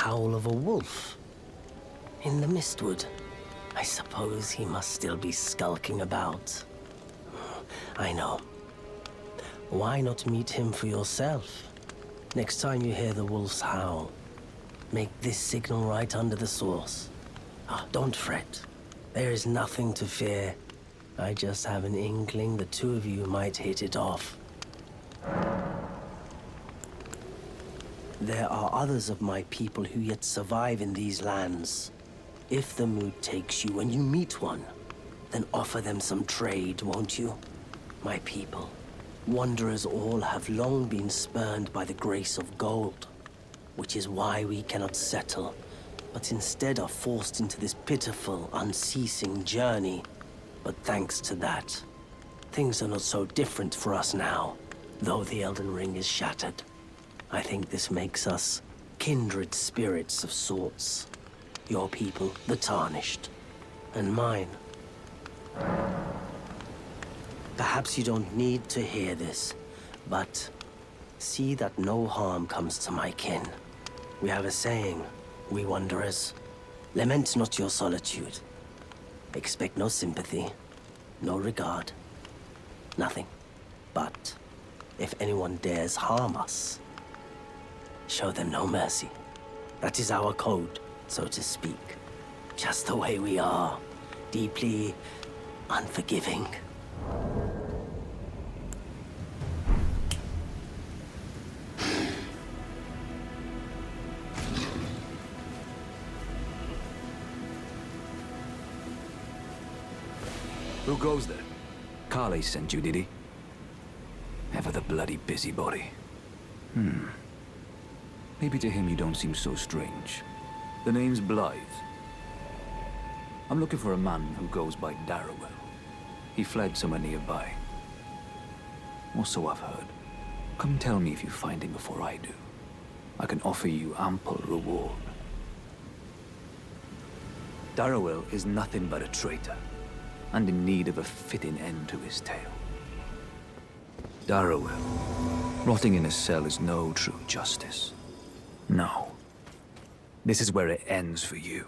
howl of a wolf. In the Mistwood. I suppose he must still be skulking about. I know. Why not meet him for yourself? Next time you hear the wolf's howl, make this signal right under the source. Don't fret. There is nothing to fear. I just have an inkling the two of you might hit it off. There are others of my people who yet survive in these lands. If the mood takes you when you meet one, then offer them some trade, won't you? My people, wanderers all have long been spurned by the grace of gold, which is why we cannot settle, but instead are forced into this pitiful, unceasing journey. But thanks to that, things are not so different for us now, though the Elden Ring is shattered. I think this makes us kindred spirits of sorts. Your people, the Tarnished, and mine. Perhaps you don't need to hear this, but see that no harm comes to my kin. We have a saying, we wanderers, lament not your solitude. Expect no sympathy, no regard, nothing. But if anyone dares harm us, show them no mercy. That is our code, so to speak. Just the way we are, deeply unforgiving. Who goes there? Carly sent you, did he? Ever the bloody busybody. Maybe to him you don't seem so strange. The name's Blaidd. I'm looking for a man who goes by Darrowell. He fled somewhere nearby. Or so I've heard. Come tell me if you find him before I do. I can offer you ample reward. Darrowell is nothing but a traitor, and in need of a fitting end to his tale. Darrowell, rotting in a cell is no true justice. No. This is where it ends for you.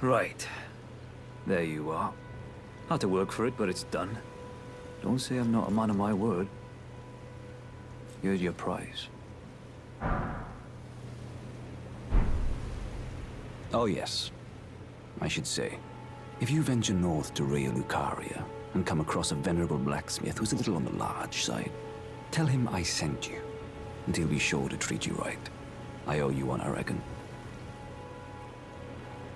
Right. There you are. Had to work for it, but it's done. Don't say I'm not a man of my word. Here's your prize. Oh yes. I should say, if you venture north to Raya Lucaria and come across a venerable blacksmith who's a little on the large side, tell him I sent you, and he'll be sure to treat you right. I owe you one, I reckon.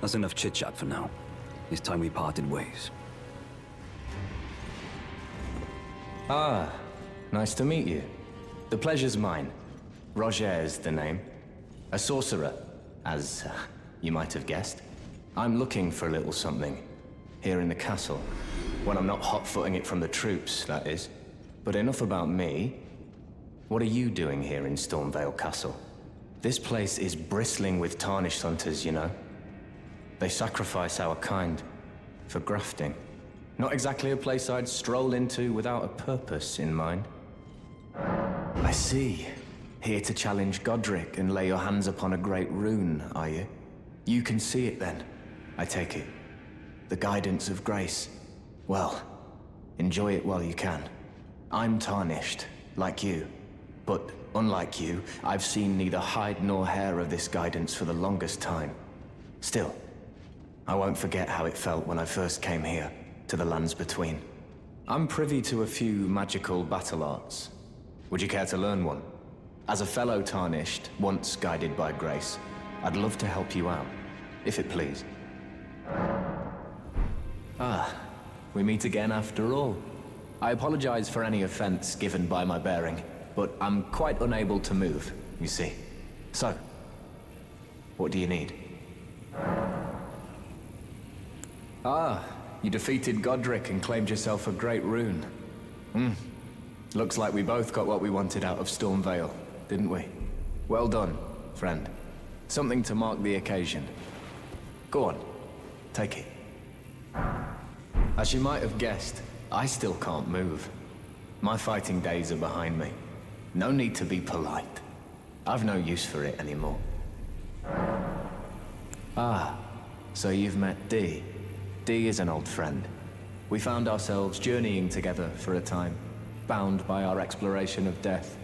That's enough chit-chat for now. It's time we parted ways. Ah, nice to meet you. The pleasure's mine. Rogier's the name. A sorcerer, as you might have guessed. I'm looking for a little something here in the castle. When I'm not hot-footing it from the troops, that is. But enough about me. What are you doing here in Stormvale Castle? This place is bristling with Tarnished hunters, you know. They sacrifice our kind for grafting. Not exactly a place I'd stroll into without a purpose in mind. I see. Here to challenge Godric and lay your hands upon a great rune, are you? You can see it then, I take it. The guidance of grace. Well, enjoy it while you can. I'm Tarnished, like you. But unlike you, I've seen neither hide nor hair of this guidance for the longest time. Still, I won't forget how it felt when I first came here, to the lands between. I'm privy to a few magical battle arts. Would you care to learn one? As a fellow Tarnished, once guided by grace, I'd love to help you out, if it please. Ah, we meet again after all. I apologize for any offense given by my bearing, but I'm quite unable to move, you see. So, what do you need? Ah, you defeated Godric and claimed yourself a great rune. Looks like we both got what we wanted out of Stormvale, didn't we? Well done, friend. Something to mark the occasion. Go on, take it. As you might have guessed, I still can't move. My fighting days are behind me. No need to be polite. I've no use for it anymore. Ah, so you've met Dee. Dee is an old friend. We found ourselves journeying together for a time, bound by our exploration of death.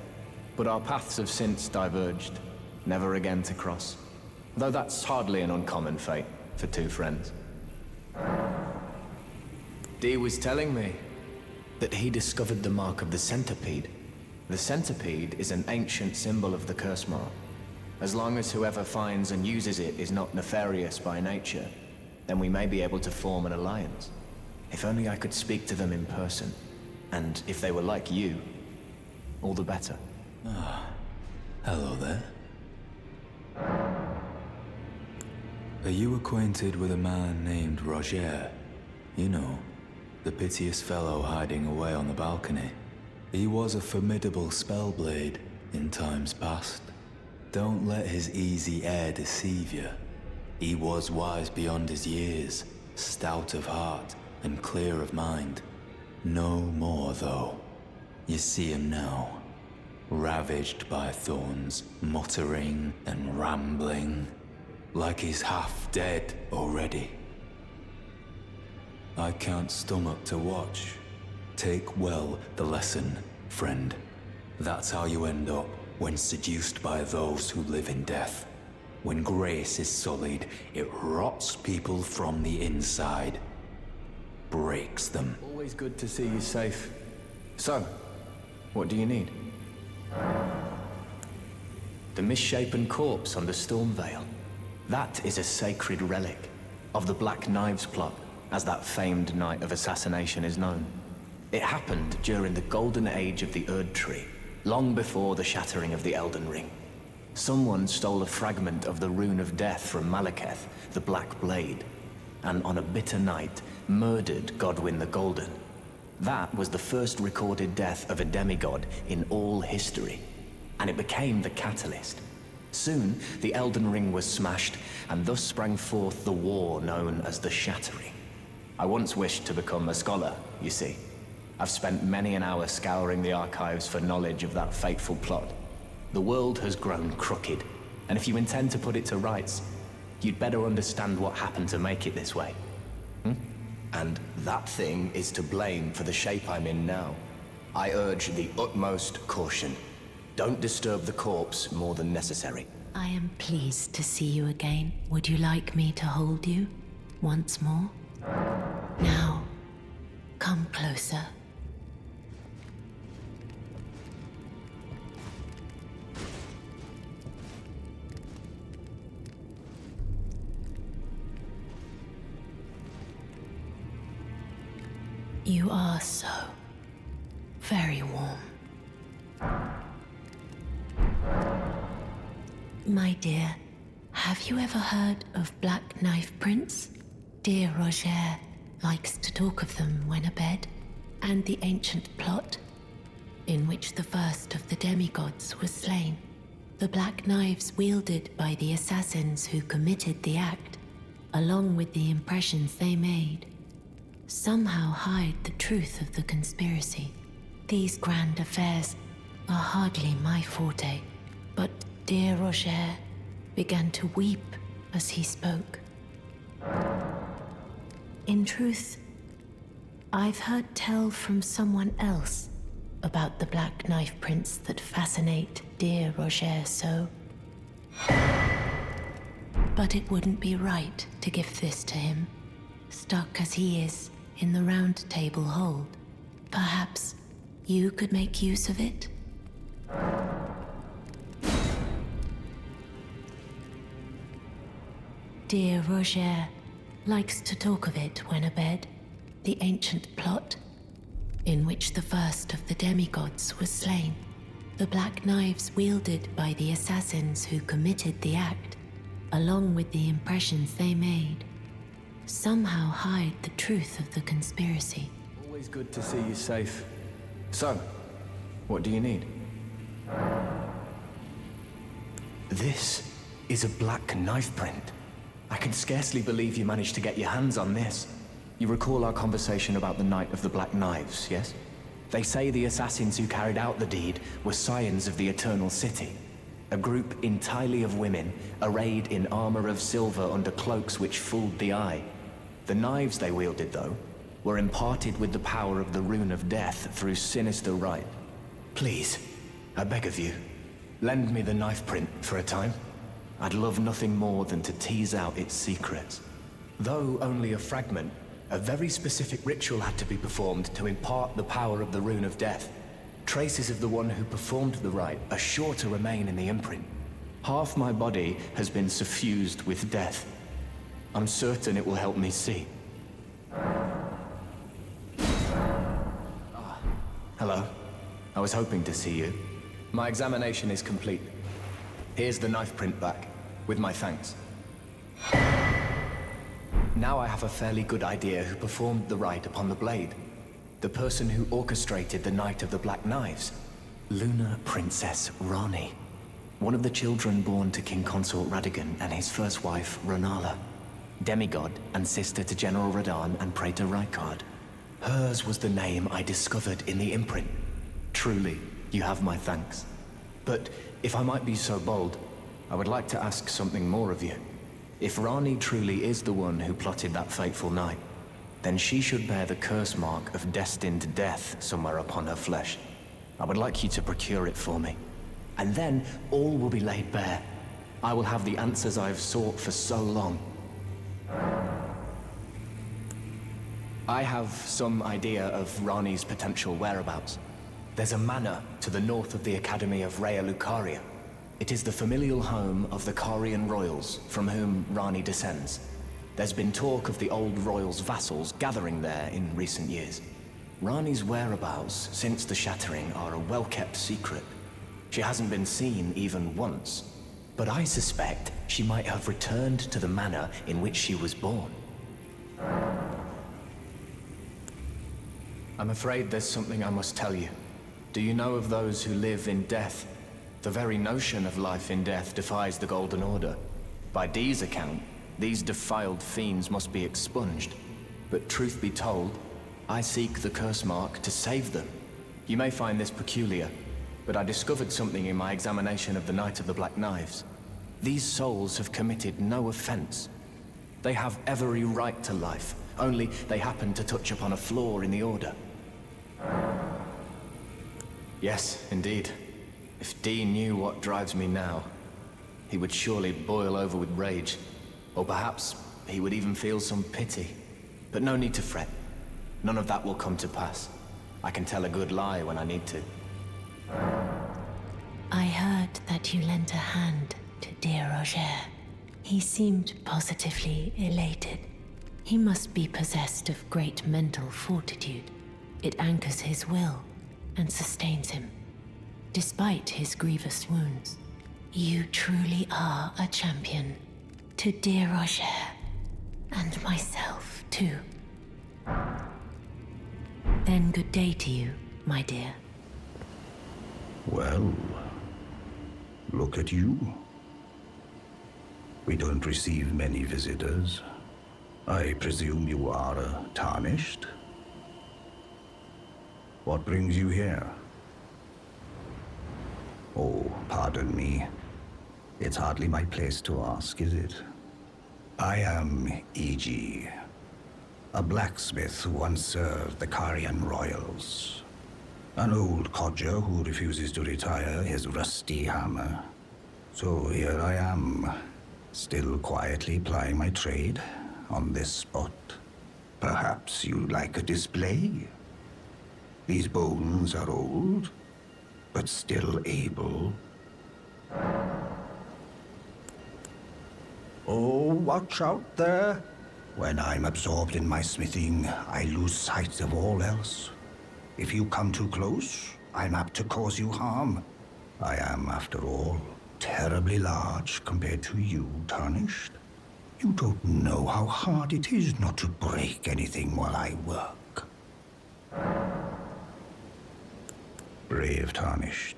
But our paths have since diverged, never again to cross. Though that's hardly an uncommon fate for two friends. Dee was telling me that he discovered the mark of the centipede. The centipede is an ancient symbol of the curse mark. As long as whoever finds and uses it is not nefarious by nature, then we may be able to form an alliance. If only I could speak to them in person. And if they were like you, all the better. Hello there. Are you acquainted with a man named Rogier? You know, the piteous fellow hiding away on the balcony. He was a formidable spellblade in times past. Don't let his easy air deceive you. He was wise beyond his years, stout of heart and clear of mind. No more, though. You see him now, ravaged by thorns, muttering and rambling, like he's half dead already. I can't stomach to watch. Take well the lesson, friend. That's how you end up when seduced by those who live in death. When grace is sullied, it rots people from the inside. Breaks them. Always good to see you safe. So, what do you need? The misshapen corpse under Stormvale. That is a sacred relic of the Black Knives plot, as that famed night of assassination is known. It happened during the golden age of the Erd Tree, long before the shattering of the Elden Ring. Someone stole a fragment of the Rune of Death from Malekith, the Black Blade, and on a bitter night, murdered Godwyn the Golden. That was the first recorded death of a demigod in all history, and it became the catalyst. Soon, the Elden Ring was smashed, and thus sprang forth the war known as the Shattering. I once wished to become a scholar, you see. I've spent many an hour scouring the archives for knowledge of that fateful plot. The world has grown crooked, and if you intend to put it to rights, you'd better understand what happened to make it this way. And that thing is to blame for the shape I'm in now. I urge the utmost caution. Don't disturb the corpse more than necessary. I am pleased to see you again. Would you like me to hold you once more? Now, come closer. You are so very warm. My dear, have you ever heard of Black Knife Prints? Dear Rogier likes to talk of them when abed, and the ancient plot in which the first of the demigods was slain. The black knives wielded by the assassins who committed the act, along with the impressions they made, somehow hide the truth of the conspiracy. These grand affairs are hardly my forte, but dear Rogier began to weep as he spoke. In truth, I've heard tell from someone else about the black knife prints that fascinate dear Rogier so. But it wouldn't be right to give this to him, stuck as he is in the round table hold. Perhaps you could make use of it? Dear Rogier likes to talk of it when abed, the ancient plot in which the first of the demigods was slain. The black knives wielded by the assassins who committed the act, along with the impressions they made, somehow hide the truth of the conspiracy. Always good to see you safe. So, what do you need? This is a black knife print. I can scarcely believe you managed to get your hands on this. You recall our conversation about the Night of the Black Knives, yes? They say the assassins who carried out the deed were scions of the Eternal City. A group entirely of women, arrayed in armor of silver under cloaks which fooled the eye. The knives they wielded, though, were imparted with the power of the Rune of Death through sinister rite. Please, I beg of you, lend me the knife print for a time. I'd love nothing more than to tease out its secrets. Though only a fragment, a very specific ritual had to be performed to impart the power of the Rune of Death. Traces of the one who performed the rite are sure to remain in the imprint. Half my body has been suffused with death. I'm certain it will help me see. Hello. I was hoping to see you. My examination is complete. Here's the knife print back, with my thanks. Now I have a fairly good idea who performed the rite upon the blade. The person who orchestrated the Night of the Black Knives. Lunar Princess Ranni. One of the children born to King Consort Radahn and his first wife, Rennala. Demigod and sister to General Radahn and Praetor Rykard. Hers was the name I discovered in the imprint. Truly, you have my thanks. But if I might be so bold, I would like to ask something more of you. If Ranni truly is the one who plotted that fateful night, then she should bear the curse mark of destined death somewhere upon her flesh. I would like you to procure it for me. And then all will be laid bare. I will have the answers I have sought for so long. I have some idea of Ranni's potential whereabouts. There's a manor to the north of the Academy of Rea Lucaria. It is the familial home of the Carian royals, from whom Ranni descends. There's been talk of the old royals' vassals gathering there in recent years. Ranni's whereabouts since the shattering are a well-kept secret. She hasn't been seen even once, but I suspect she might have returned to the manor in which she was born. I'm afraid there's something I must tell you. Do you know of those who live in death? The very notion of life in death defies the Golden Order. By Dee's account, these defiled fiends must be expunged. But truth be told, I seek the curse mark to save them. You may find this peculiar, but I discovered something in my examination of the Night of the Black Knives. These souls have committed no offense. They have every right to life, only they happen to touch upon a flaw in the Order. Yes, indeed. If Dee knew what drives me now, he would surely boil over with rage. Or perhaps he would even feel some pity. But no need to fret. None of that will come to pass. I can tell a good lie when I need to. I heard that you lent a hand to dear Rogier. He seemed positively elated. He must be possessed of great mental fortitude. It anchors his will and sustains him, despite his grievous wounds. You truly are a champion. To dear Rogier, and myself, too. Then good day to you, my dear. Well, look at you. We don't receive many visitors. I presume you are tarnished? What brings you here? Oh, pardon me. It's hardly my place to ask, is it? I am Iji, a blacksmith who once served the Carian royals. An old codger who refuses to retire his rusty hammer. So here I am, still quietly plying my trade on this spot. Perhaps you'd like a display? These bones are old, but still able. Oh, watch out there. When I'm absorbed in my smithing, I lose sight of all else. If you come too close, I'm apt to cause you harm. I am, after all, terribly large compared to you, Tarnished. You don't know how hard it is not to break anything while I work. Brave Tarnished.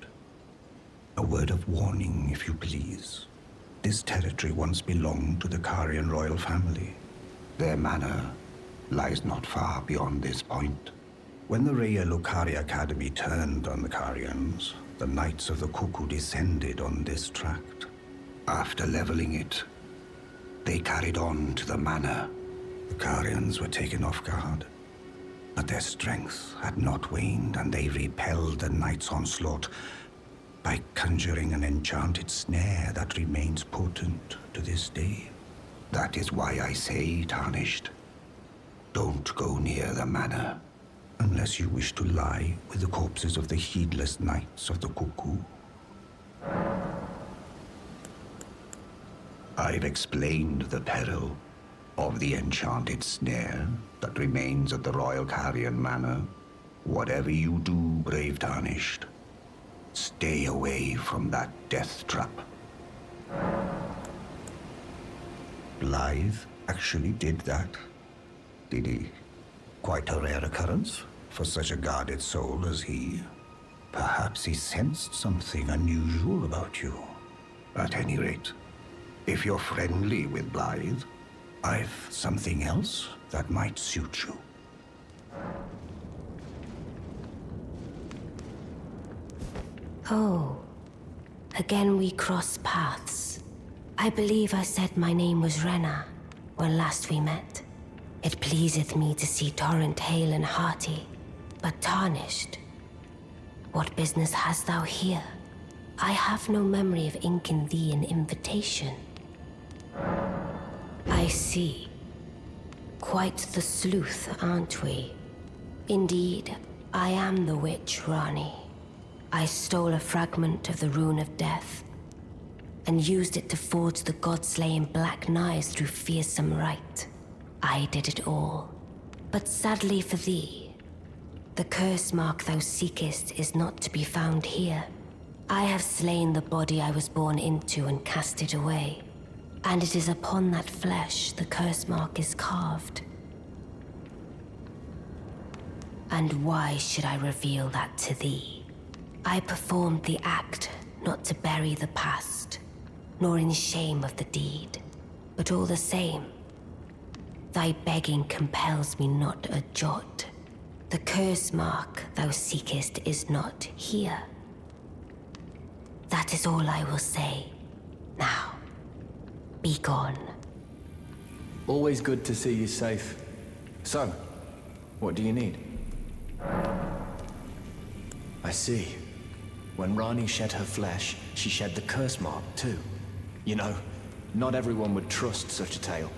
A word of warning, if you please. This territory once belonged to the Carian royal family. Their manor lies not far beyond this point. When the Raya Lucaria Academy turned on the Carians, the Knights of the Cuckoo descended on this tract. After leveling it, they carried on to the manor. The Carians were taken off guard, but their strength had not waned, and they repelled the Knights' onslaught by conjuring an enchanted snare that remains potent to this day. That is why I say, Tarnished, don't go near the manor, unless you wish to lie with the corpses of the heedless Knights of the Cuckoo. I've explained the peril of the enchanted snare that remains at the Royal Carian Manor. Whatever you do, brave Tarnished, stay away from that death trap. Blaidd actually did that, did he? Quite a rare occurrence for such a guarded soul as he. Perhaps he sensed something unusual about you. At any rate, if you're friendly with Blaidd, I've something else that might suit you. Oh, again we cross paths. I believe I said my name was Ranni when last we met. It pleaseth me to see Torrent hale and hearty, but Tarnished. What business hast thou here? I have no memory of inking thee an invitation. I see. Quite the sleuth, aren't we? Indeed, I am the witch Ranni. I stole a fragment of the Rune of Death and used it to forge the god-slaying black knives through fearsome rite. I did it all. But sadly for thee, the curse mark thou seekest is not to be found here. I have slain the body I was born into and cast it away, and it is upon that flesh the curse mark is carved. And why should I reveal that to thee? I performed the act not to bury the past, nor in shame of the deed, but all the same, thy begging compels me not a jot. The curse mark thou seekest is not here. That is all I will say. Now, be gone. Always good to see you safe. So, what do you need? I see. When Ranni shed her flesh, she shed the curse mark too. You know, not everyone would trust such a tale.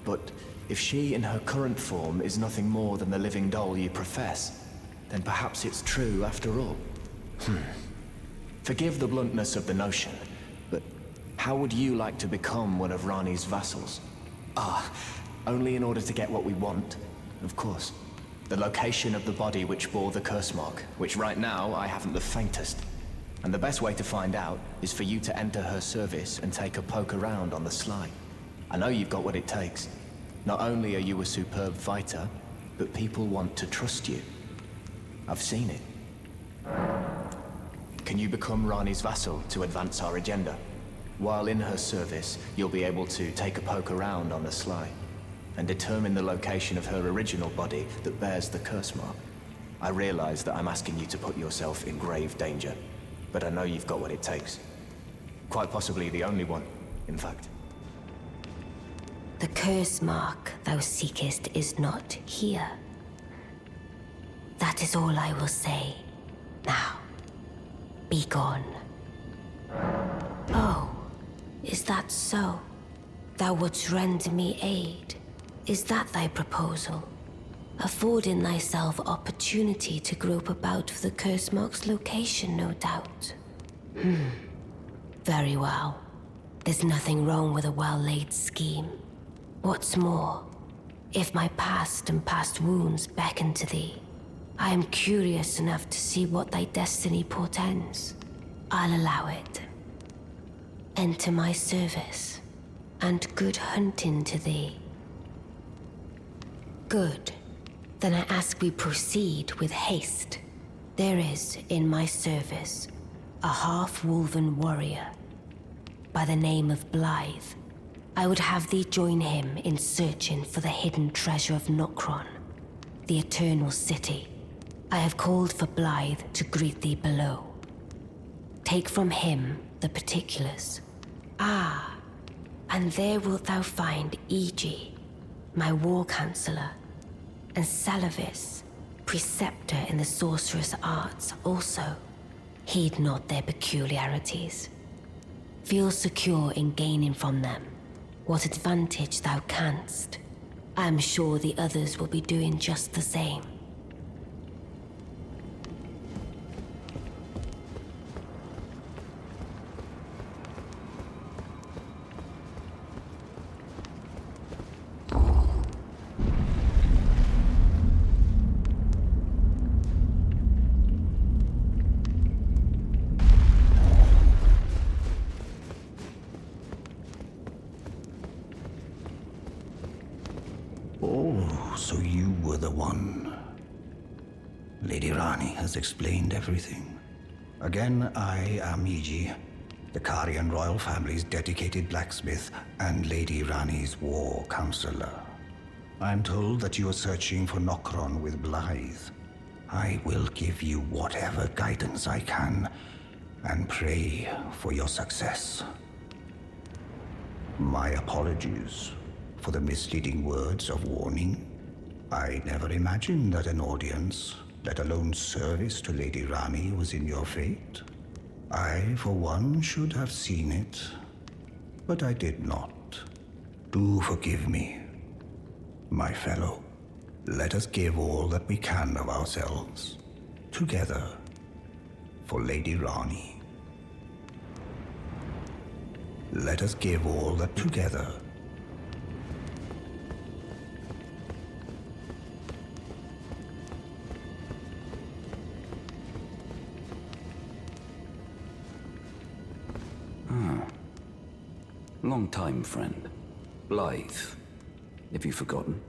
But if she in her current form is nothing more than the living doll you profess, then perhaps it's true after all. Forgive the bluntness of the notion, but how would you like to become one of Ranni's vassals? Only in order to get what we want, of course. The location of the body which bore the curse mark, which right now I haven't the faintest. And the best way to find out is for you to enter her service and take a poke around on the sly. I know you've got what it takes. Not only are you a superb fighter, but people want to trust you. I've seen it. Can you become Ranni's vassal to advance our agenda? While in her service, you'll be able to take a poke around on the sly and determine the location of her original body that bears the curse mark. I realize that I'm asking you to put yourself in grave danger, but I know you've got what it takes. Quite possibly the only one, in fact. The curse mark thou seekest is not here. That is all I will say. Now, be gone. Oh, is that so? Thou wouldst render me aid. Is that thy proposal? Affording thyself opportunity to grope about for the curse mark's location, no doubt. Very well. There's nothing wrong with a well-laid scheme. What's more, if my past and past wounds beckon to thee, I am curious enough to see what thy destiny portends. I'll allow it. Enter my service, and good hunting to thee. Good. Then I ask we proceed with haste. There is, in my service, a half-wolven warrior by the name of Blaidd. I would have thee join him in searching for the hidden treasure of Nokron, the Eternal City. I have called for Blaidd to greet thee below. Take from him the particulars. Ah, and there wilt thou find Iji, my war counselor, and Seluvis, preceptor in the sorcerous arts also. Heed not their peculiarities. Feel secure in gaining from them what advantage thou canst. I am sure the others will be doing just the same. Oh, so you were the one. Lady Ranni has explained everything. Again, I am Iji, the Carian royal family's dedicated blacksmith and Lady Ranni's war counselor. I'm told that you are searching for Nokron with Blaidd. I will give you whatever guidance I can, and pray for your success. My apologies for the misleading words of warning. I never imagined that an audience, let alone service to Lady Ranni, was in your fate. I, for one, should have seen it, but I did not. Do forgive me, my fellow. Let us give all that we can of ourselves, together, for Lady Ranni. Let us give all that together. Long time, friend. Blaidd. Have you forgotten?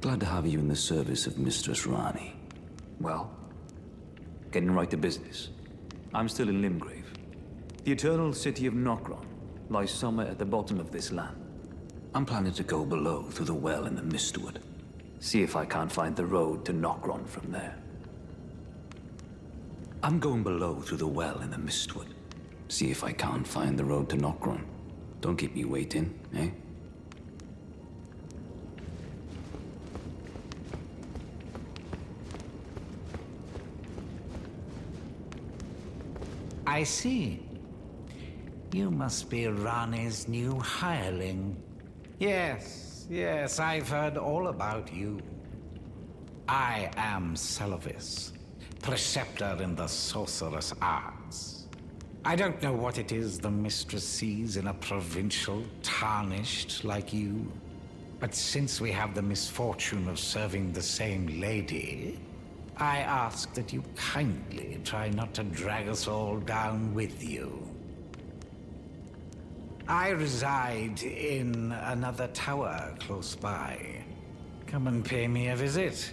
Glad to have you in the service of Mistress Ranni. Well, getting right to business. I'm still in Limgrave. The eternal city of Nokron lies somewhere at the bottom of this land. I'm planning to go below through the well in the Mistwood. See if I can't find the road to Nokron from there. I'm going below through the well in the Mistwood. See if I can't find the road to Nokron. Don't keep me waiting, eh? I see. You must be Ranni's new hireling. Yes, I've heard all about you. I am Seluvis, preceptor in the sorcerous arts. I don't know what it is the mistress sees in a provincial tarnished like you, but since we have the misfortune of serving the same lady, I ask that you kindly try not to drag us all down with you. I reside in another tower close by. Come and pay me a visit,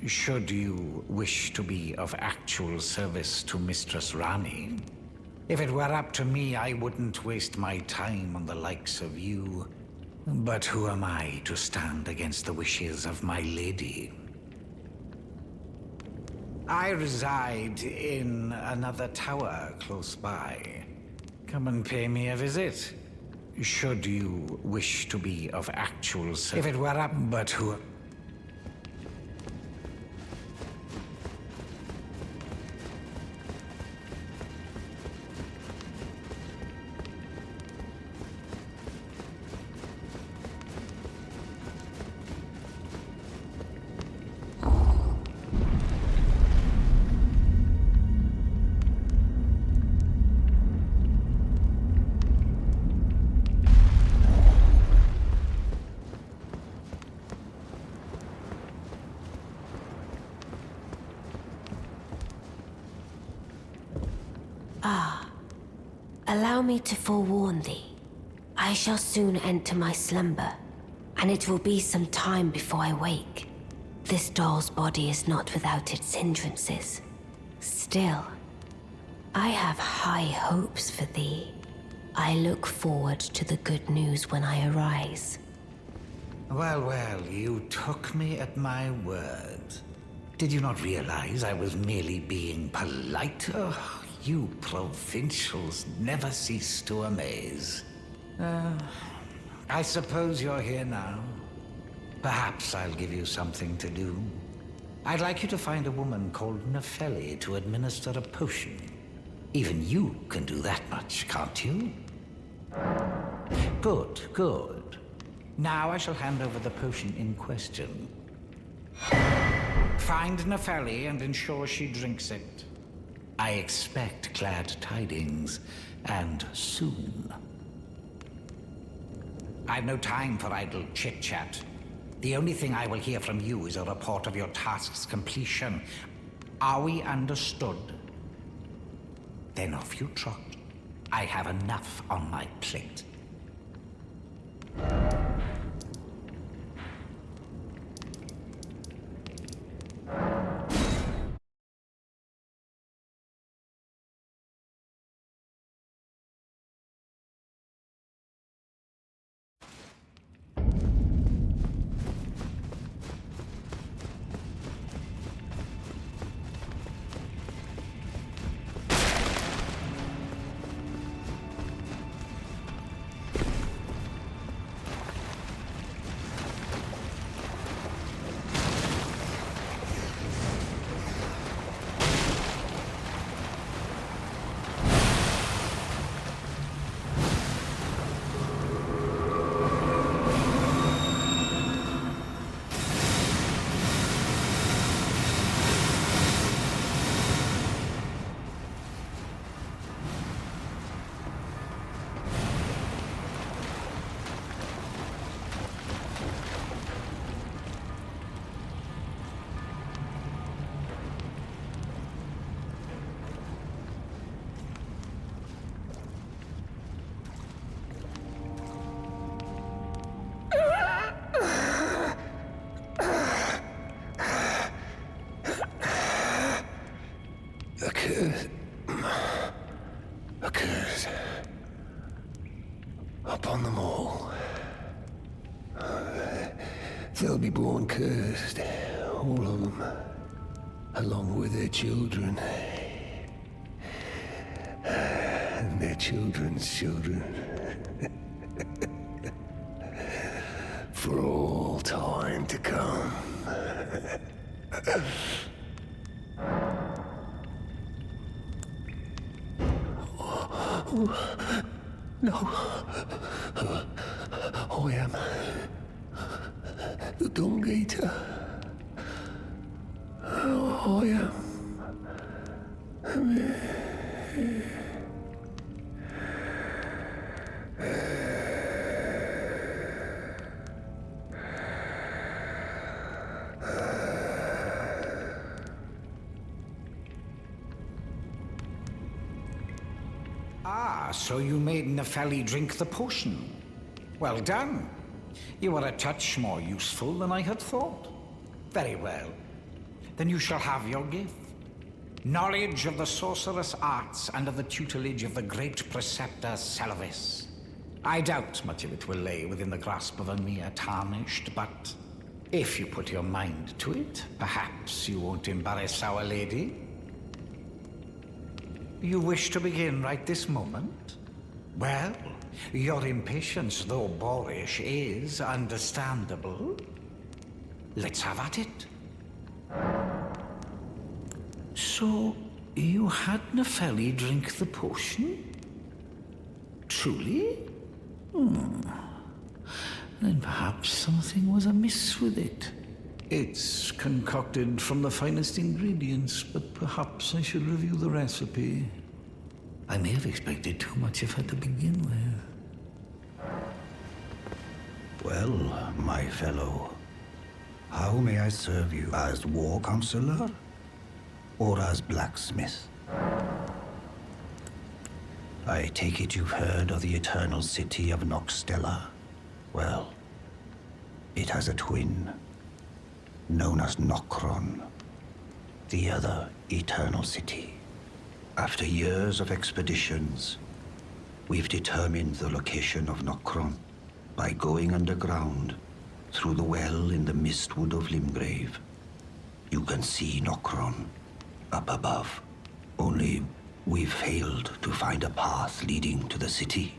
should you wish to be of actual service to Mistress Ranni. If it were up to me, I wouldn't waste my time on the likes of you. But who am I to stand against the wishes of my lady? I reside in another tower close by. Come and pay me a visit, should you wish to be of actual service. If it were up, but who... Allow me to forewarn thee. I shall soon enter my slumber, and it will be some time before I wake. This doll's body is not without its hindrances. Still, I have high hopes for thee. I look forward to the good news when I arise. Well, well, you took me at my word. Did you not realize I was merely being polite? Oh, you provincials never cease to amaze. I suppose you're here now. Perhaps I'll give you something to do. I'd like you to find a woman called Nefeli to administer a potion. Even you can do that much, can't you? Good, good. Now I shall hand over the potion in question. Find Nefeli and ensure she drinks it. I expect glad tidings, and soon. I've no time for idle chit-chat. The only thing I will hear from you is a report of your task's completion. Are we understood? Then off you trot. I have enough on my plate. A curse upon them all. They'll be born cursed, all of them, along with their children. And their children's children. For all time to come. No. I am the Dung Eater. I am. So you made Nefeli drink the potion. Well done. You are a touch more useful than I had thought. Very well. Then you shall have your gift. Knowledge of the sorcerous arts under the tutelage of the great preceptor Seluvis. I doubt much of it will lay within the grasp of a mere tarnished, but if you put your mind to it, perhaps you won't embarrass our lady. You wish to begin right this moment? Well, your impatience, though boorish, is understandable. Let's have at it. So, you had Nefeli drink the potion? Truly? Then perhaps something was amiss with it. It's concocted from the finest ingredients, but perhaps I should review the recipe. I may have expected too much of her to begin with. Well, my fellow, how may I serve you? As war counselor? Or as blacksmith? I take it you've heard of the eternal city of Noxtella? Well, it has a twin, known as Nokron, the other eternal city. After years of expeditions, we've determined the location of Nokron by going underground through the well in the mistwood of Limgrave. You can see Nokron up above. Only we've failed to find a path leading to the city.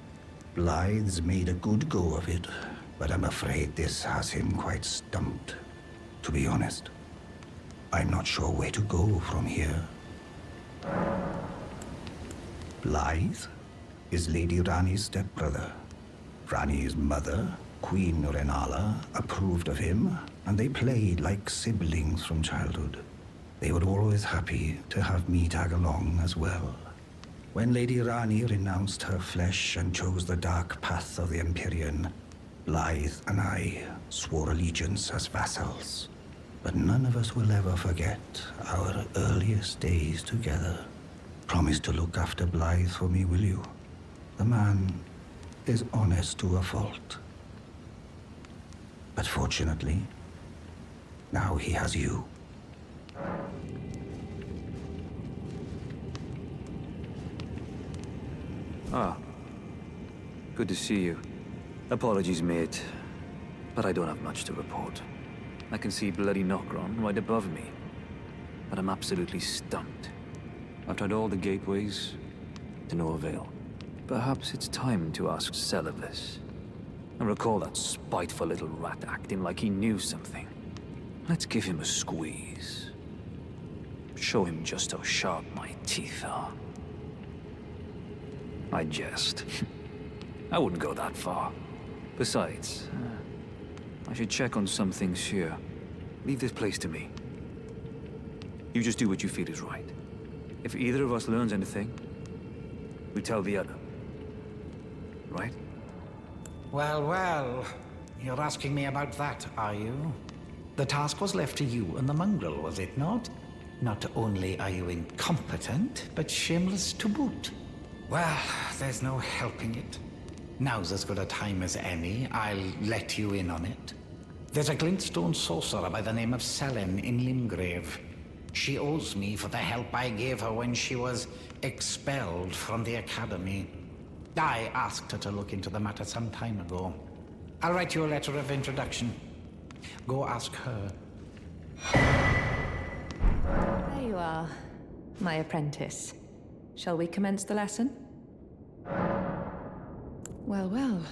Blaidd's made a good go of it, but I'm afraid this has him quite stumped. To be honest, I'm not sure where to go from here. Blaidd is Lady Ranni's stepbrother. Ranni's mother, Queen Renala, approved of him, and they played like siblings from childhood. They were always happy to have me tag along as well. When Lady Ranni renounced her flesh and chose the dark path of the Empyrean, Blaidd and I swore allegiance as vassals. But none of us will ever forget our earliest days together. Promise to look after Blaidd for me, will you? The man is honest to a fault. But fortunately, now he has you. Ah. Good to see you. Apologies, mate, but I don't have much to report. I can see bloody Nokron right above me, but I'm absolutely stumped. I've tried all the gateways, to no avail. Perhaps it's time to ask Seluvis. I recall that spiteful little rat acting like he knew something. Let's give him a squeeze. Show him just how sharp my teeth are. I jest. I wouldn't go that far. Besides, I should check on some things here. Leave this place to me. You just do what you feel is right. If either of us learns anything, we tell the other. Right? Well, well. You're asking me about that, are you? The task was left to you and the mongrel, was it not? Not only are you incompetent, but shameless to boot. Well, there's no helping it. Now's as good a time as any. I'll let you in on it. There's a glintstone sorcerer by the name of Selene in Limgrave. She owes me for the help I gave her when she was expelled from the academy. I asked her to look into the matter some time ago. I'll write you a letter of introduction. Go ask her. There you are, my apprentice. Shall we commence the lesson? Well, well.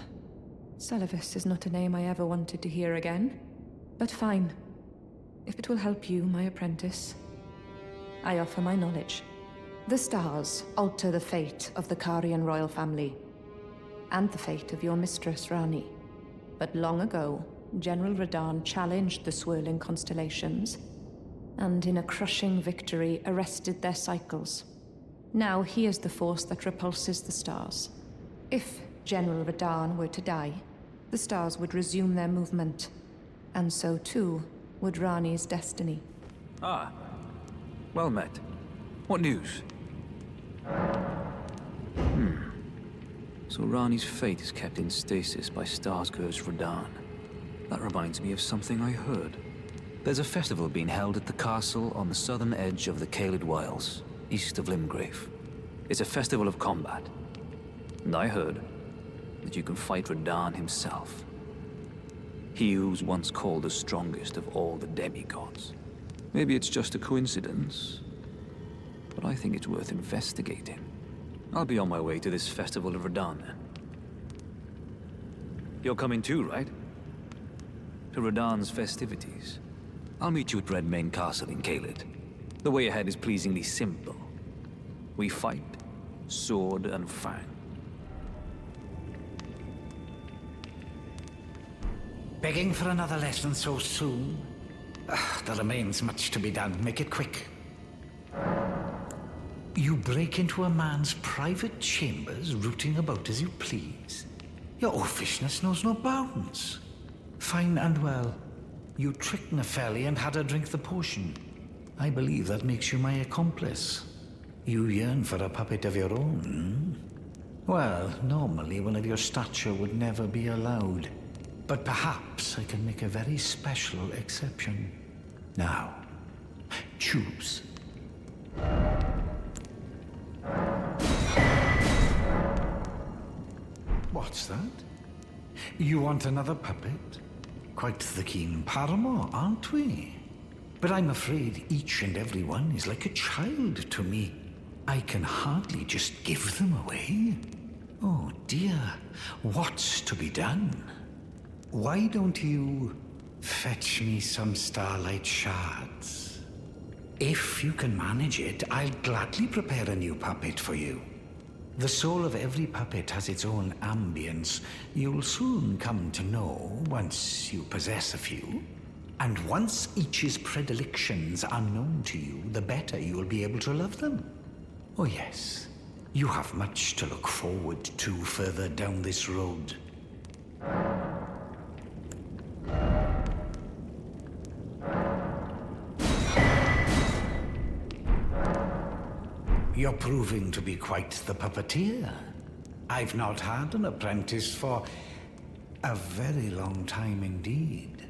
Seluvis is not a name I ever wanted to hear again. But fine. If it will help you, my apprentice, I offer my knowledge. The stars alter the fate of the Carian royal family, and the fate of your mistress, Ranni. But long ago, General Radahn challenged the swirling constellations, and in a crushing victory arrested their cycles. Now he is the force that repulses the stars. If General Radahn were to die, the stars would resume their movement, and so too would Ranni's destiny. Ah. Well met. What news? So Ranni's fate is kept in stasis by Starscourge Radahn. That reminds me of something I heard. There's a festival being held at the castle on the southern edge of the Caelid Wilds, east of Limgrave. It's a festival of combat. And I heard that you can fight Radahn himself. He who's once called the strongest of all the demigods. Maybe it's just a coincidence, but I think it's worth investigating. I'll be on my way to this festival of Radahn then. You're coming too, right? To Radahn's festivities. I'll meet you at Redmane Castle in Caelid. The way ahead is pleasingly simple. We fight, sword and fang. Begging for another lesson so soon? There remains much to be done. Make it quick. You break into a man's private chambers, rooting about as you please. Your oafishness knows no bounds. Fine and well. You tricked Nepheli and had her drink the potion. I believe that makes you my accomplice. You yearn for a puppet of your own, Well, normally one of your stature would never be allowed. But perhaps I can make a very special exception. Now, choose. What's that? You want another puppet? Quite the keen paramour, aren't we? But I'm afraid each and every one is like a child to me. I can hardly just give them away. Oh dear, what's to be done? Why don't you fetch me some starlight shards? If you can manage it, I'll gladly prepare a new puppet for you. The soul of every puppet has its own ambience. You'll soon come to know once you possess a few. And once each's predilections are known to you, the better you will be able to love them. Oh yes, you have much to look forward to further down this road. You're proving to be quite the puppeteer. I've not had an apprentice for a very long time indeed.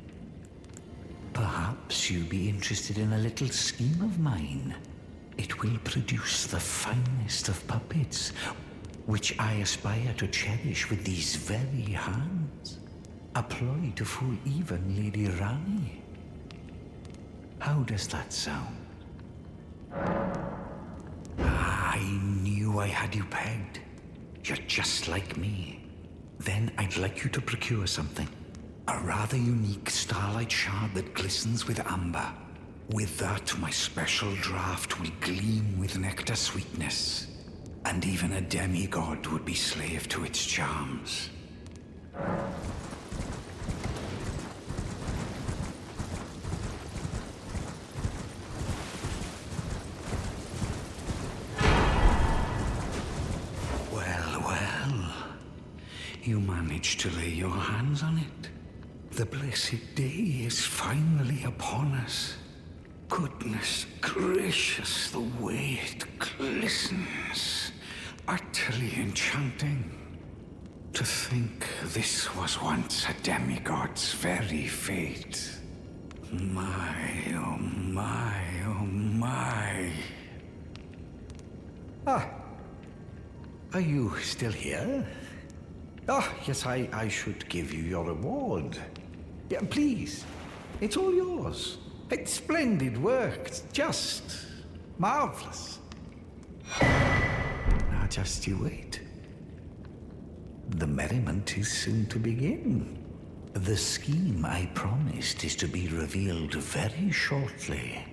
Perhaps you'd be interested in a little scheme of mine. It will produce the finest of puppets, which I aspire to cherish with these very hands. A ploy to fool even Lady Ranni. How does that sound? I knew I had you pegged. You're just like me. Then I'd like you to procure something. A rather unique starlight shard that glistens with amber. With that, my special draft will gleam with nectar sweetness. And even a demigod would be slave to its charms. You managed to lay your hands on it. The blessed day is finally upon us. Goodness gracious, the way it glistens. Utterly enchanting. To think this was once a demigod's very fate. My, oh my, oh my. Ah, are you still here? Ah, yes, I should give you your reward. Yeah, please. It's all yours. It's splendid work. It's just marvelous. Now just you wait. The merriment is soon to begin. The scheme I promised is to be revealed very shortly.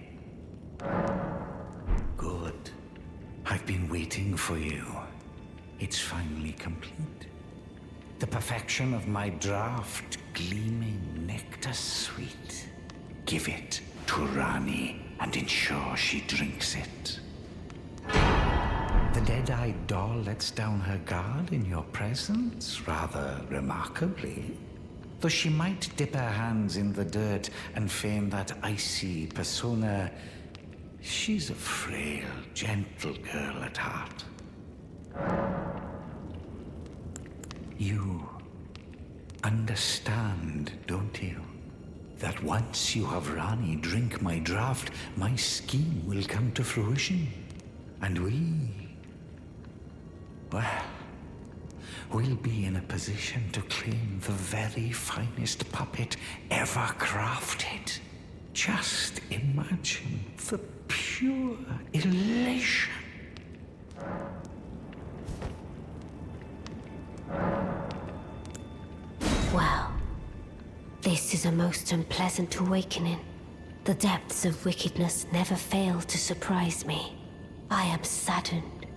Good. I've been waiting for you. It's finally complete. The perfection of my draft, gleaming nectar sweet. Give it to Ranni and ensure she drinks it. The dead-eyed doll lets down her guard in your presence, rather remarkably. Though she might dip her hands in the dirt and feign that icy persona, she's a frail, gentle girl at heart. You understand, don't you? That once you have Ranni drink my draft, my scheme will come to fruition. And we'll be in a position to claim the very finest puppet ever crafted. Just imagine the pure elation. Well, this is a most unpleasant awakening. The depths of wickedness never fail to surprise me. I am saddened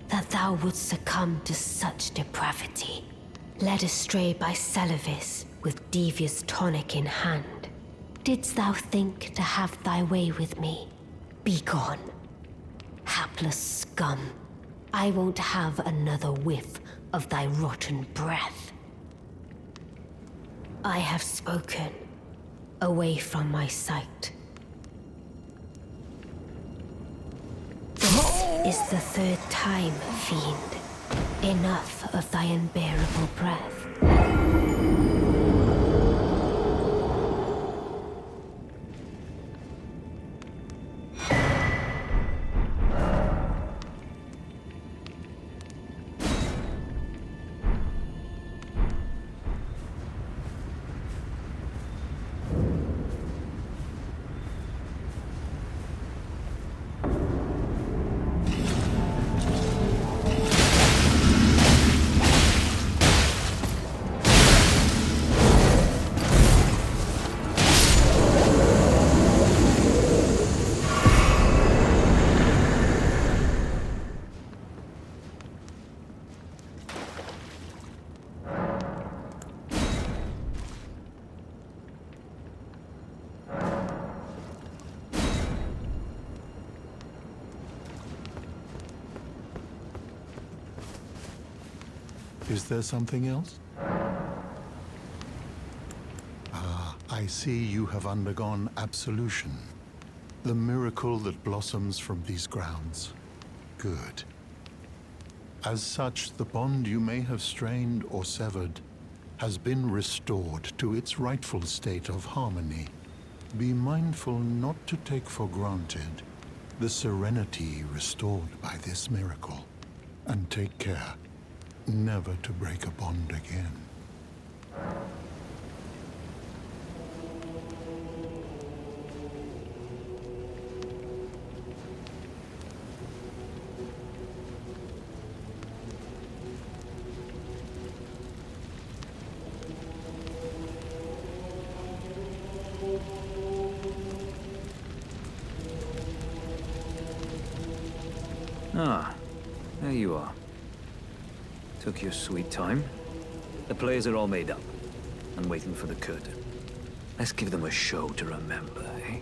that thou wouldst succumb to such depravity, led astray by Seluvis with devious tonic in hand. Didst thou think to have thy way with me? Begone, hapless scum. I won't have another whiff of thy rotten breath. I have spoken. Away from my sight. This is the third time, fiend. Enough of thy unbearable breath. Is there something else? Ah, I see you have undergone absolution. The miracle that blossoms from these grounds. Good. As such, the bond you may have strained or severed has been restored to its rightful state of harmony. Be mindful not to take for granted the serenity restored by this miracle, and take care never to break a bond again. Ah, there you are. Took your sweet time. The players are all made up and waiting for the curtain. Let's give them a show to remember, eh?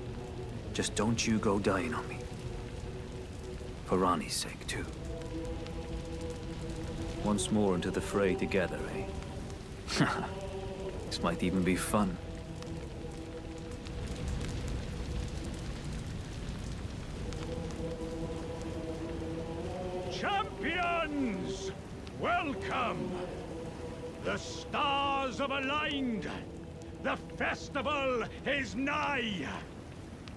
Just don't you go dying on me. For Ranni's sake, too. Once more into the fray together, eh? This might even be fun. Champions! Welcome! The stars have aligned! The festival is nigh!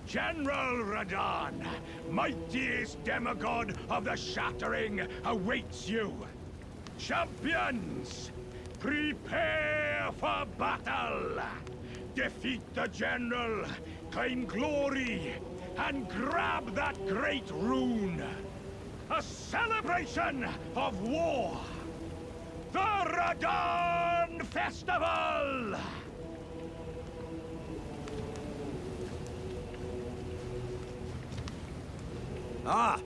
General Radahn, mightiest demigod of the Shattering, awaits you! Champions! Prepare for battle! Defeat the General, claim glory, and grab that great rune! A celebration of war! The Radahn Festival! Ah,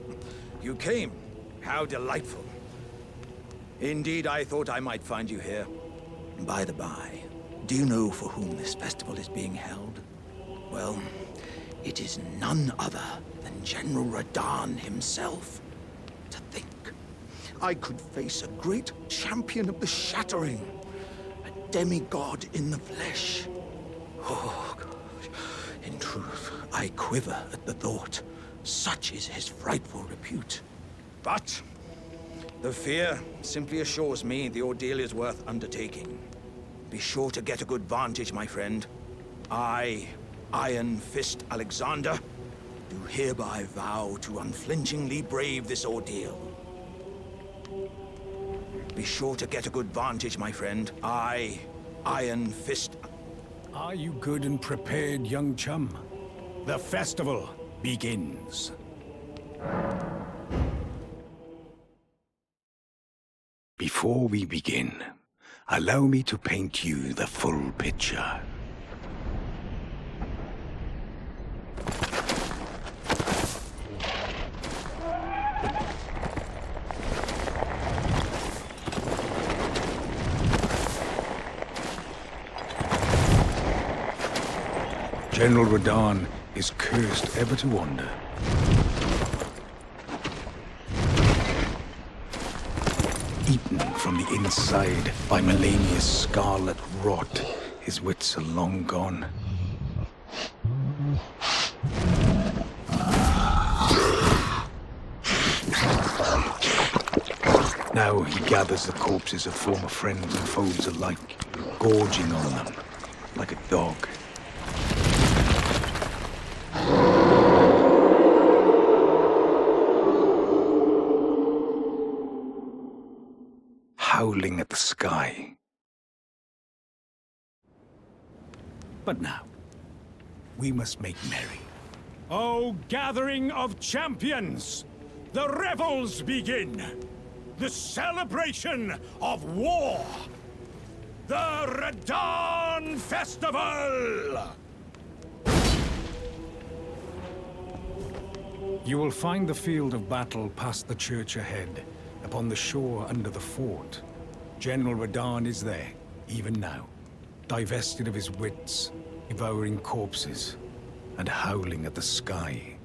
you came. How delightful. Indeed, I thought I might find you here. By the by, do you know for whom this festival is being held? Well, it is none other than General Radahn himself. To think, I could face a great champion of the Shattering, a demigod in the flesh. Oh, gosh. In truth, I quiver at the thought. Such is his frightful repute. But the fear simply assures me the ordeal is worth undertaking. Be sure to get a good vantage, my friend. I, Iron Fist Alexander, do hereby vow to unflinchingly brave this ordeal. Be sure to get a good vantage, my friend. I, Iron Fist... Are you good and prepared, young chum? The festival begins. Before we begin, allow me to paint you the full picture. General Radahn is cursed ever to wander. Eaten from the inside by Melania's scarlet rot, his wits are long gone. Now, Now he gathers the corpses of former friends and foes alike, gorging on them like a dog. Howling at the sky. But now, we must make merry. O gathering of champions! The revels begin! The celebration of war! The Radahn Festival! You will find the field of battle past the church ahead, upon the shore under the fort. General Radahn is there, even now, divested of his wits, devouring corpses, and howling at the sky.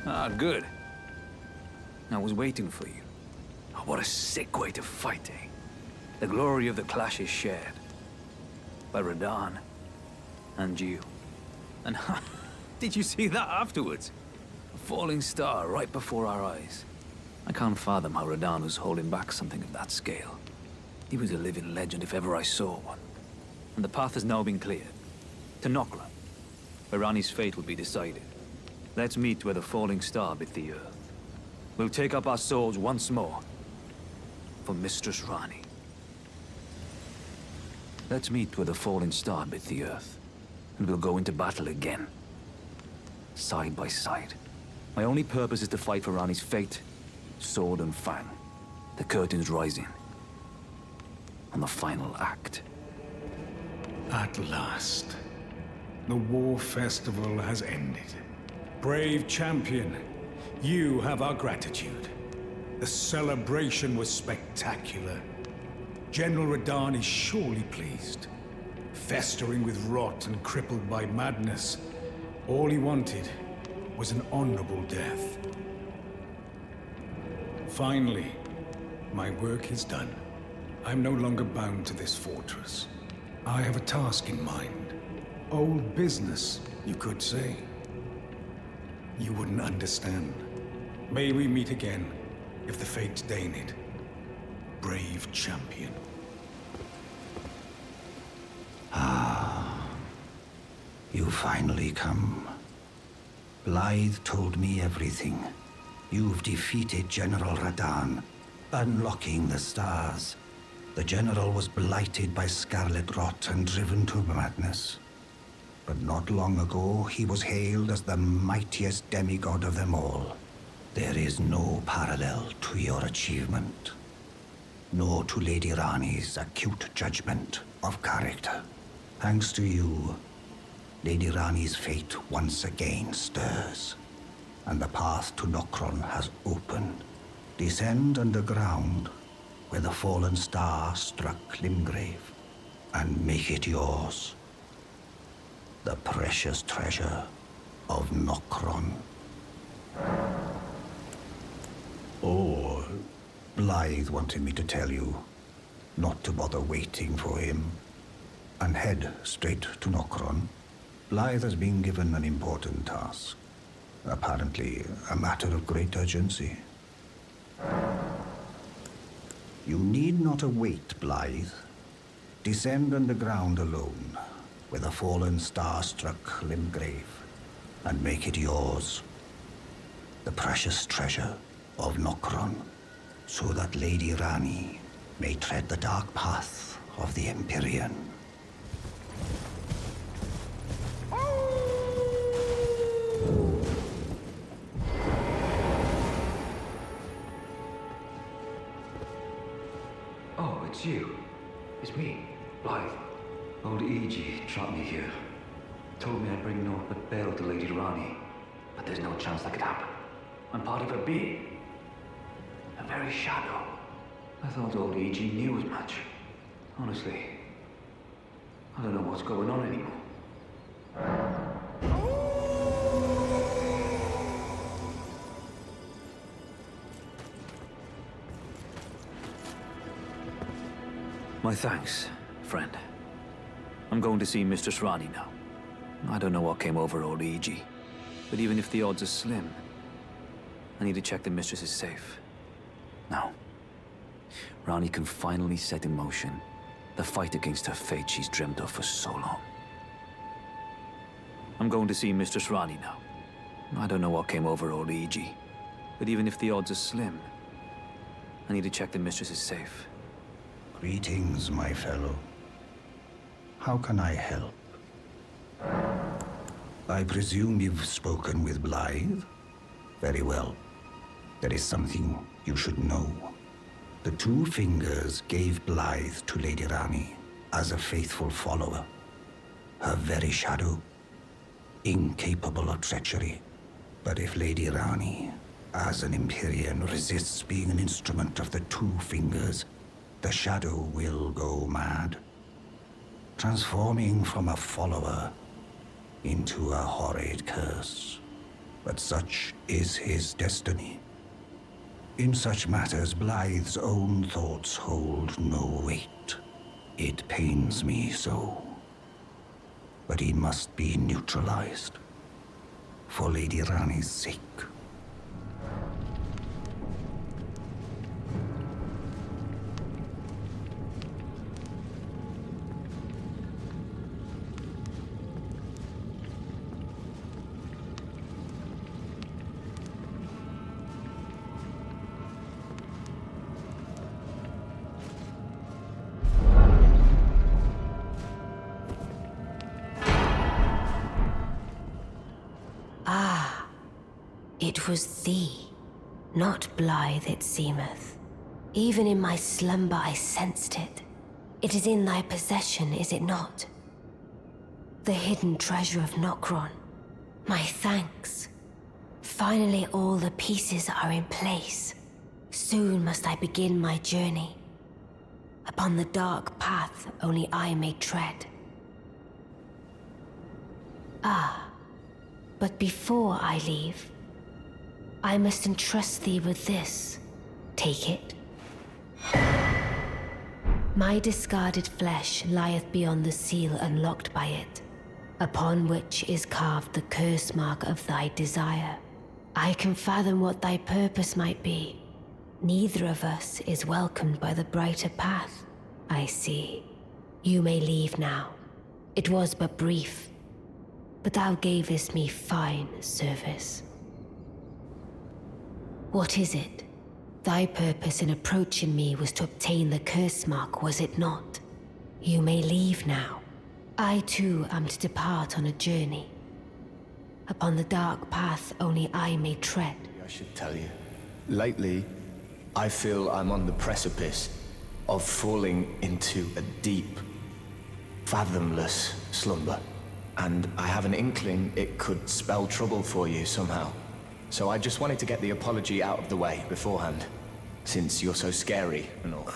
Ah, good. I was waiting for you. Oh, what a sick way to fight, eh? The glory of the clash is shared. By Radahn. And you. And did you see that afterwards? A falling star right before our eyes. I can't fathom how Radahn was holding back something of that scale. He was a living legend if ever I saw one. And the path has now been cleared. To Nokra, where Ranni's fate will be decided. Let's meet where the falling star bit the earth. We'll take up our swords once more. For Mistress Ranni. Let's meet where the falling star bit the earth. And we'll go into battle again. Side by side. My only purpose is to fight for Ranni's fate. Sword and fang. The curtain's rising. On the final act. At last, the war festival has ended. Brave champion, you have our gratitude. The celebration was spectacular. General Radahn is surely pleased. Festering with rot and crippled by madness, all he wanted was an honorable death. Finally, My work is done. I'm no longer bound to this fortress. I have a task in mind. Old business, you could say. You wouldn't understand. May we meet again, if the fates deign it. Brave champion. You finally come. Blaidd told me everything. You've defeated General Radahn, unlocking the stars. The general was blighted by scarlet rot and driven to madness. But not long ago, he was hailed as the mightiest demigod of them all. There is no parallel to your achievement, nor to Lady Ranni's acute judgment of character. Thanks to you, Lady Ranni's fate once again stirs, and the path to Nokron has opened. Descend underground, where the fallen star struck Limgrave, and make it yours. The precious treasure of Nokron. Oh, Blaidd wanted me to tell you not to bother waiting for him, and head straight to Nokron. Blaidd has been given an important task. Apparently, a matter of great urgency. You need not await Blaidd. Descend underground alone, where the fallen star struck Limgrave, and make it yours. The precious treasure of Nokron, so that Lady Ranni may tread the dark path of the Empyrean. Oh, it's you. It's me, Blaidd. Old Iji trapped me here. Told me I'd bring naught but bale to Lady Ranni. But there's no chance that could happen. I'm part of her being. A very shadow. I thought old Iji knew as much. Honestly, I don't know what's going on anymore. My thanks, friend. I'm going to see Mistress Ranni now. I don't know what came over old Iji, but even if the odds are slim, I need to check the Mistress is safe. Now, Ranni can finally set in motion the fight against her fate she's dreamt of for so long. I'm going to see Mistress Ranni now. I don't know what came over old Iji, but even if the odds are slim, I need to check the Mistress is safe. Greetings, my fellow. How can I help? I presume you've spoken with Blaidd? Very well. There is something you should know. The Two Fingers gave Blaidd to Lady Ranni as a faithful follower. Her very shadow, incapable of treachery. But if Lady Ranni, as an Empyrean, resists being an instrument of the Two Fingers, the shadow will go mad, transforming from a follower into a horrid curse. But such is his destiny. In such matters, Blaidd's own thoughts hold no weight. It pains me so. But he must be neutralized, for Lady Ranni's sake. It was thee, not Blaidd it seemeth. Even in my slumber I sensed it. It is in thy possession, is it not? The hidden treasure of Nokron. My thanks. Finally all the pieces are in place. Soon must I begin my journey. Upon the dark path only I may tread. But before I leave, I must entrust thee with this. Take it, My discarded flesh lieth beyond the seal unlocked by it, upon which is carved the curse mark of thy desire. I can fathom what thy purpose might be. Neither of us is welcomed by the brighter path, I see. You may leave now. It was but brief, but thou gavest me fine service. What is it? Thy purpose in approaching me was to obtain the curse mark, was it not? You may leave now. I too am to depart on a journey. Upon the dark path only I may tread. I should tell you. Lately, I feel I'm on the precipice of falling into a deep, fathomless slumber. And I have an inkling it could spell trouble for you somehow. So I just wanted to get the apology out of the way beforehand, since you're so scary and all.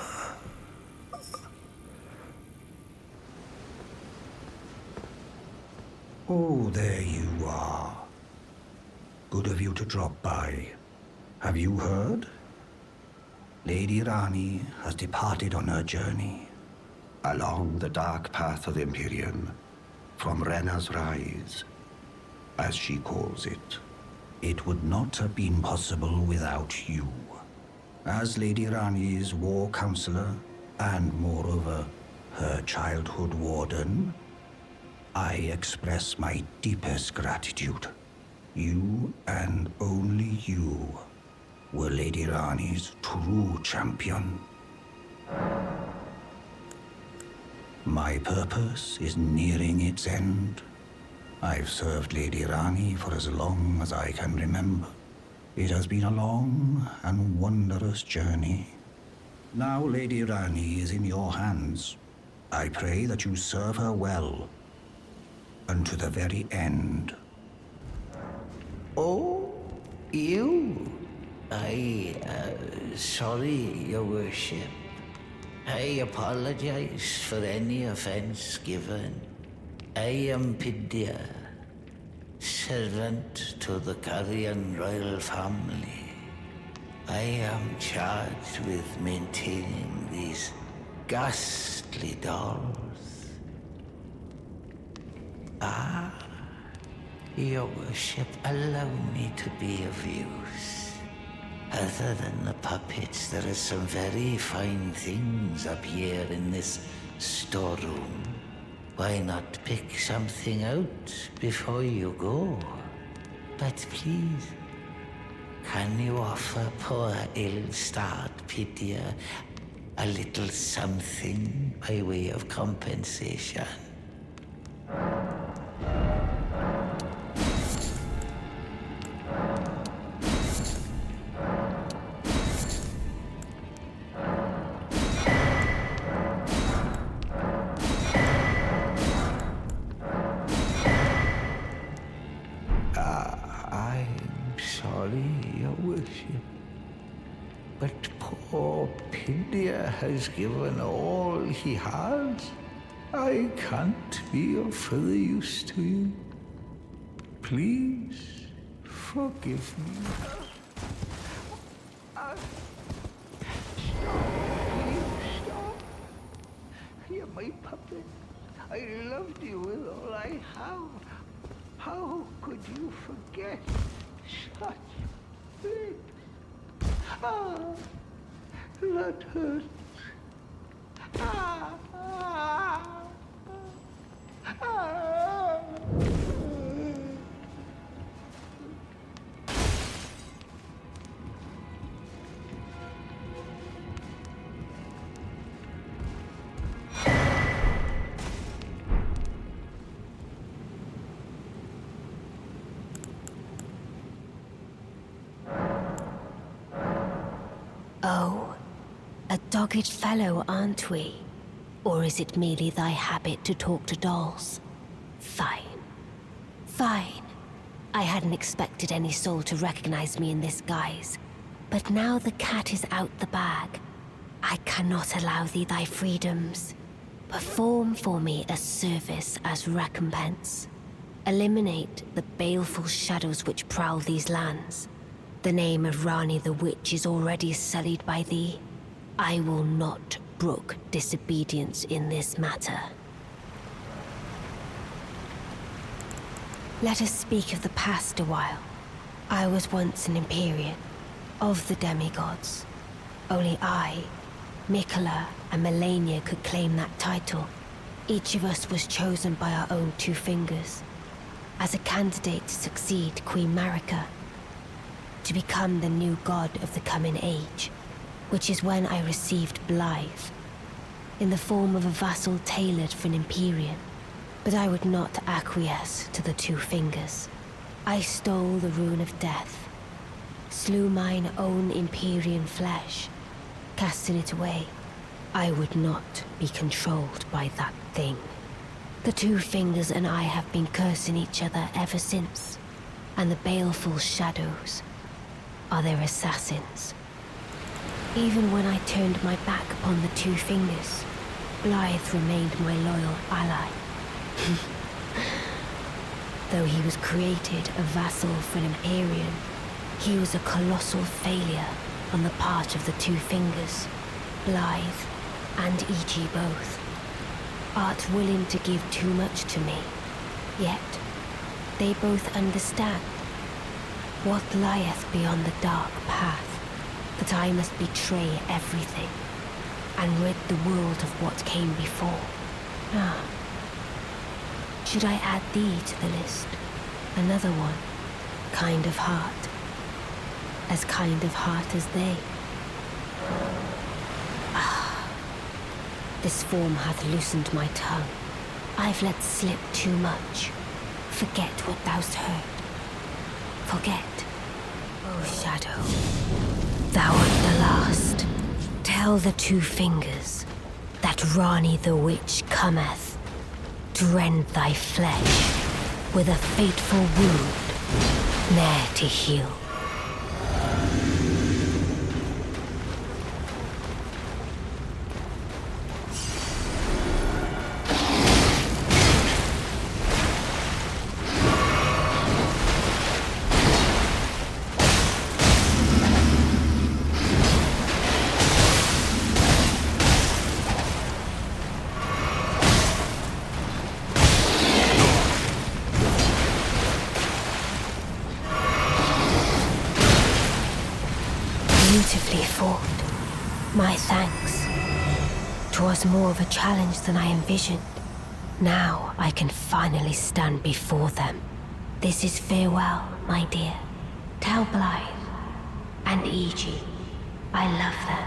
Oh, there you are. Good of you to drop by. Have you heard? Lady Ranni has departed on her journey along the dark path of Empyrean, from Renna's Rise, as she calls it. It would not have been possible without you. As Lady Ranni's war counselor, and moreover, her childhood warden, I express my deepest gratitude. You, and only you, were Lady Ranni's true champion. My purpose is nearing its end. I've served Lady Ranni for as long as I can remember. It has been a long and wondrous journey. Now Lady Ranni is in your hands. I pray that you serve her well, unto the very end. Oh, you? Sorry, Your Worship. I apologize for any offense given. I am Pidia, servant to the Carrion royal family. I am charged with maintaining these ghastly dolls. Your Worship, allow me to be of use. Other than the puppets, there are some very fine things up here in this storeroom. Why not pick something out before you go? But please, can you offer poor ill-starred Pidia a little something by way of compensation? Has given all he has. I can't be of further use to you. Please, forgive me. Stop, please stop. You're my puppet. I loved you with all I have. How could you forget such things? That hurts. Oh, a dogged fellow, aren't we? Or is it merely thy habit to talk to dolls? Fine. Fine. I hadn't expected any soul to recognize me in this guise. But now the cat is out the bag. I cannot allow thee thy freedoms. Perform for me a service as recompense. Eliminate the baleful shadows which prowl these lands. The name of Ranni the Witch is already sullied by thee. I will not brook disobedience in this matter. Let us speak of the past a while. I was once an Empyrean, of the demigods. Only I, Mikola, and Melania could claim that title. Each of us was chosen by our own two fingers, as a candidate to succeed Queen Marika, to become the new god of the coming age, which is when I received Blaidd, in the form of a vassal tailored for an Empyrean. But I would not acquiesce to the two fingers. I stole the rune of death, slew mine own Empyrean flesh, casting it away. I would not be controlled by that thing. The two fingers and I have been cursing each other ever since, and the baleful shadows are their assassins. Even when I turned my back upon the two fingers, Blaidd remained my loyal ally. Though he was created a vassal for an Empyrean, he was a colossal failure on the part of the two fingers, Blaidd and Iji both. Art willing to give too much to me, yet they both understand what lieth beyond the dark path, that I must betray everything and rid the world of what came before. Ah. Should I add thee to the list? Another one. Kind of heart. As kind of heart as they. Ah. This form hath loosened my tongue. I've let slip too much. Forget what thou'st heard. Forget. O Shadow, thou art the last. Tell the two fingers that Ranni the Witch cometh to rend thy flesh with a fateful wound, ne'er to heal. Beautifully fought. My thanks. 'Twas more of a challenge than I envisioned. Now I can finally stand before them. This is farewell, my dear. Tell Blaidd and Iji I love them.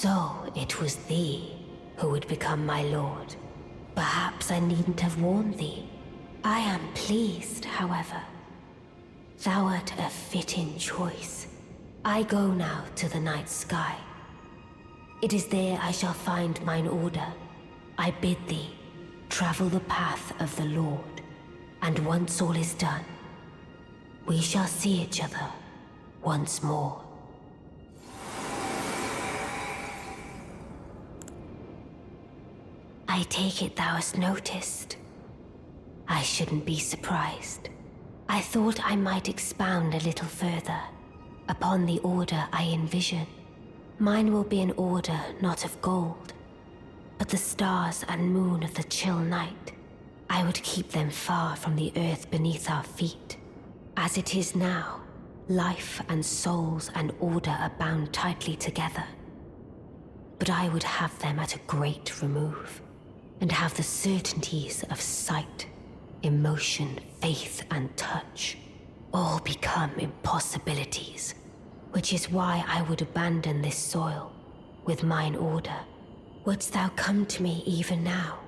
So it was thee who would become my lord. Perhaps I needn't have warned thee. I am pleased, however. Thou art a fitting choice. I go now to the night sky. It is there I shall find mine order. I bid thee travel the path of the Lord, and once all is done, we shall see each other once more. I take it thou hast noticed. I shouldn't be surprised. I thought I might expound a little further upon the order I envision. Mine will be an order not of gold, but the stars and moon of the chill night. I would keep them far from the earth beneath our feet. As it is now, life and souls and order are bound tightly together. But I would have them at a great remove, and have the certainties of sight, emotion, faith, and touch all become impossibilities, which is why I would abandon this soil with mine order. Wouldst thou come to me even now,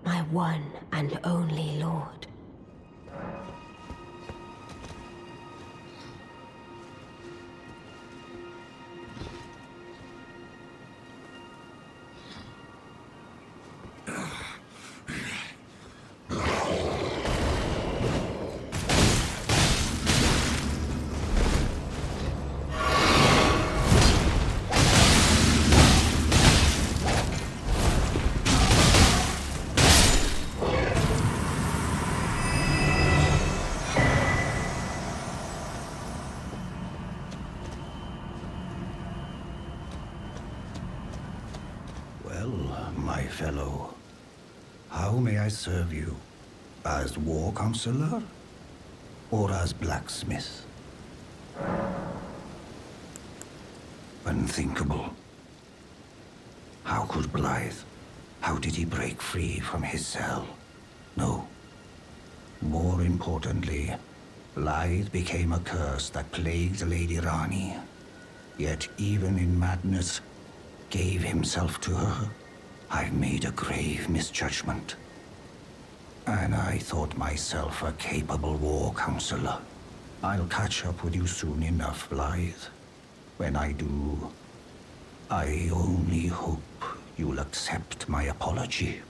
my one and only lord? My fellow, how may I serve you? As war counselor? Or as blacksmith? Unthinkable. How could Blaidd? How did he break free from his cell? No. More importantly, Blaidd became a curse that plagued Lady Ranni. Yet even in madness, gave himself to her. I've made a grave misjudgment. And I thought myself a capable war counselor. I'll catch up with you soon enough, Blaidd. When I do, I only hope you'll accept my apology.